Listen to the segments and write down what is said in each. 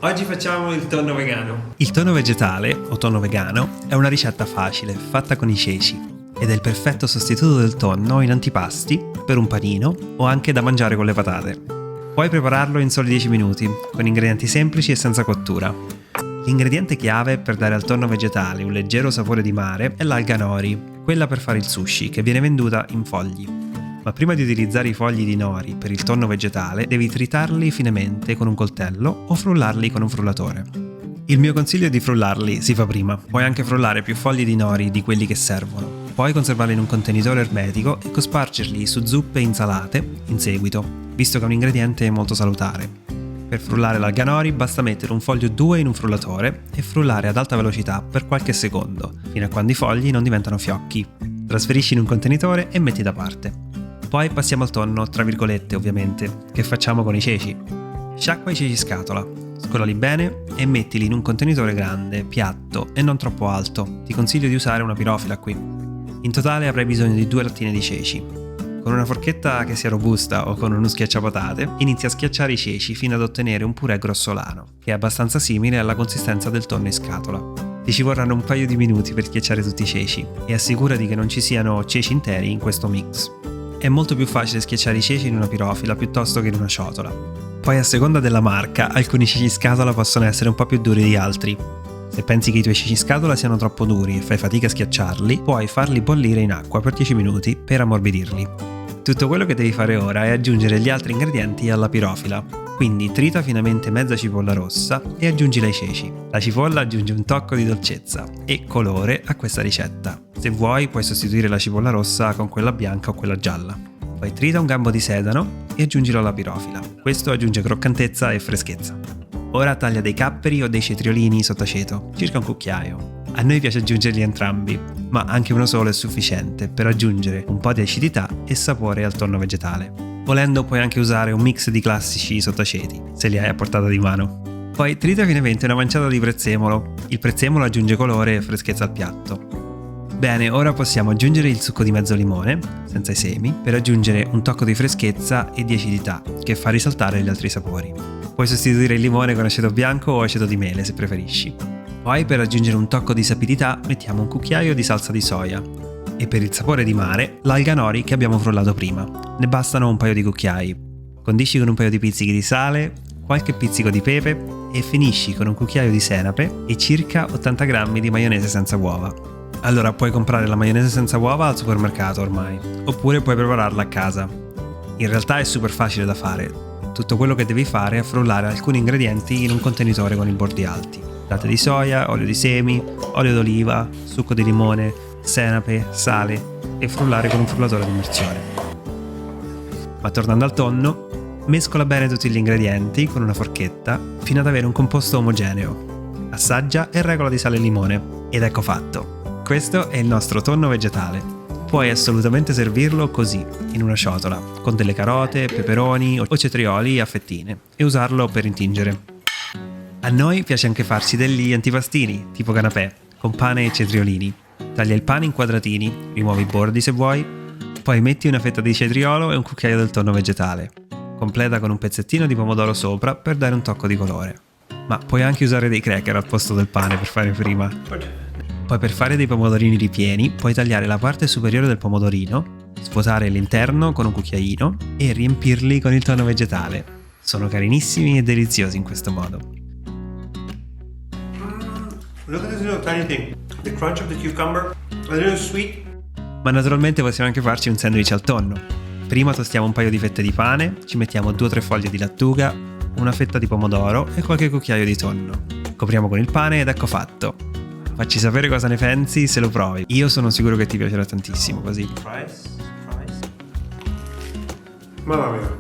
Oggi facciamo il tonno vegano. Il tonno vegetale, o tonno vegano, è una ricetta facile, fatta con i ceci, ed è il perfetto sostituto del tonno in antipasti, per un panino o anche da mangiare con le patate. Puoi prepararlo in soli 10 minuti, con ingredienti semplici e senza cottura. L'ingrediente chiave per dare al tonno vegetale un leggero sapore di mare è l'alga nori, quella per fare il sushi, che viene venduta in fogli. Ma prima di utilizzare i fogli di nori per il tonno vegetale, devi tritarli finemente con un coltello o frullarli con un frullatore. Il mio consiglio è di frullarli, si fa prima. Puoi anche frullare più fogli di nori di quelli che servono. Poi conservarli in un contenitore ermetico e cospargerli su zuppe e insalate in seguito, visto che è un ingrediente molto salutare. Per frullare l'alga nori basta mettere un foglio o due in un frullatore e frullare ad alta velocità per qualche secondo, fino a quando i fogli non diventano fiocchi. Trasferisci in un contenitore e metti da parte. Poi passiamo al tonno, tra virgolette ovviamente, che facciamo con i ceci. Sciacqua i ceci scatola, scolali bene e mettili in un contenitore grande, piatto e non troppo alto. Ti consiglio di usare una pirofila qui. In totale avrai bisogno di 2 lattine di ceci. Con una forchetta che sia robusta o con uno schiacciapatate, inizia a schiacciare i ceci fino ad ottenere un purè grossolano, che è abbastanza simile alla consistenza del tonno in scatola. Ti ci vorranno un paio di minuti per schiacciare tutti i ceci e assicurati che non ci siano ceci interi in questo mix. È molto più facile schiacciare i ceci in una pirofila piuttosto che in una ciotola. Poi a seconda della marca, alcuni ceci in scatola possono essere un po' più duri di altri. Se pensi che i tuoi ceci in scatola siano troppo duri e fai fatica a schiacciarli, puoi farli bollire in acqua per 10 minuti per ammorbidirli. Tutto quello che devi fare ora è aggiungere gli altri ingredienti alla pirofila. Quindi trita finemente mezza cipolla rossa e aggiungila ai ceci. La cipolla aggiunge un tocco di dolcezza e colore a questa ricetta. Se vuoi puoi sostituire la cipolla rossa con quella bianca o quella gialla. Poi trita un gambo di sedano e aggiungilo alla pirofila. Questo aggiunge croccantezza e freschezza. Ora taglia dei capperi o dei cetriolini sott'aceto, circa un cucchiaio. A noi piace aggiungerli entrambi, ma anche uno solo è sufficiente per aggiungere un po' di acidità e sapore al tonno vegetale. Volendo puoi anche usare un mix di classici sott'aceti, se li hai a portata di mano. Poi trita finemente una manciata di prezzemolo. Il prezzemolo aggiunge colore e freschezza al piatto. Bene, ora possiamo aggiungere il succo di mezzo limone, senza i semi, per aggiungere un tocco di freschezza e di acidità, che fa risaltare gli altri sapori. Puoi sostituire il limone con aceto bianco o aceto di mele, se preferisci. Poi, per aggiungere un tocco di sapidità, mettiamo un cucchiaio di salsa di soia. E per il sapore di mare, l'alga nori che abbiamo frullato prima. Ne bastano un paio di cucchiai. Condisci con un paio di pizzichi di sale, qualche pizzico di pepe e finisci con un cucchiaio di senape e circa 80 grammi di maionese senza uova. Allora puoi comprare la maionese senza uova al supermercato ormai, oppure puoi prepararla a casa. In realtà è super facile da fare. Tutto quello che devi fare è frullare alcuni ingredienti in un contenitore con i bordi alti. Latte di soia, olio di semi, olio d'oliva, succo di limone, senape, sale e frullare con un frullatore ad immersione. Ma tornando al tonno, mescola bene tutti gli ingredienti con una forchetta fino ad avere un composto omogeneo. Assaggia e regola di sale e limone. Ed ecco fatto. Questo è il nostro tonno vegetale. Puoi assolutamente servirlo così, in una ciotola, con delle carote, peperoni o cetrioli a fettine e usarlo per intingere. A noi piace anche farci degli antipastini, tipo canapè, con pane e cetriolini. Taglia il pane in quadratini, rimuovi i bordi se vuoi, poi metti una fetta di cetriolo e un cucchiaio del tonno vegetale. Completa con un pezzettino di pomodoro sopra per dare un tocco di colore. Ma puoi anche usare dei cracker al posto del pane per fare prima. Poi per fare dei pomodorini ripieni puoi tagliare la parte superiore del pomodorino, svuotare l'interno con un cucchiaino e riempirli con il tonno vegetale. Sono carinissimi e deliziosi in questo modo. Look at this little tiny thing. The crunch of the cucumber, a little sweet. Ma naturalmente possiamo anche farci un sandwich al tonno. Prima tostiamo un paio di fette di pane, ci mettiamo 2 o 3 foglie di lattuga, una fetta di pomodoro e qualche cucchiaio di tonno. Copriamo con il pane ed ecco fatto. Facci sapere cosa ne pensi se lo provi. Io sono sicuro che ti piacerà tantissimo così. Fries. Mamma mia.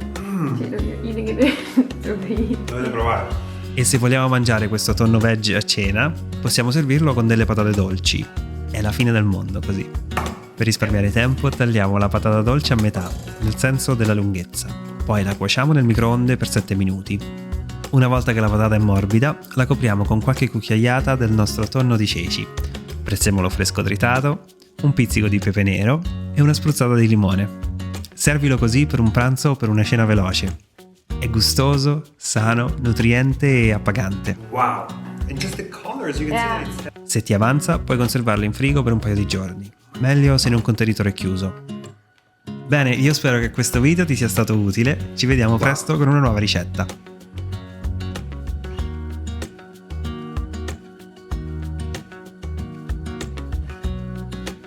Dovete provare. E se vogliamo mangiare questo tonno veg a cena, possiamo servirlo con delle patate dolci. È la fine del mondo così. Per risparmiare tempo tagliamo la patata dolce a metà, nel senso della lunghezza. Poi la cuociamo nel microonde per 7 minuti. Una volta che la patata è morbida, la copriamo con qualche cucchiaiata del nostro tonno di ceci, prezzemolo fresco tritato, un pizzico di pepe nero e una spruzzata di limone. Servilo così per un pranzo o per una cena veloce. È gustoso, sano, nutriente e appagante. Wow. And just the colors, you can Yeah. see it's Se ti avanza, puoi conservarlo in frigo per un paio di giorni. Meglio se in un contenitore chiuso. Bene, io spero che questo video ti sia stato utile. Ci vediamo presto con una nuova ricetta.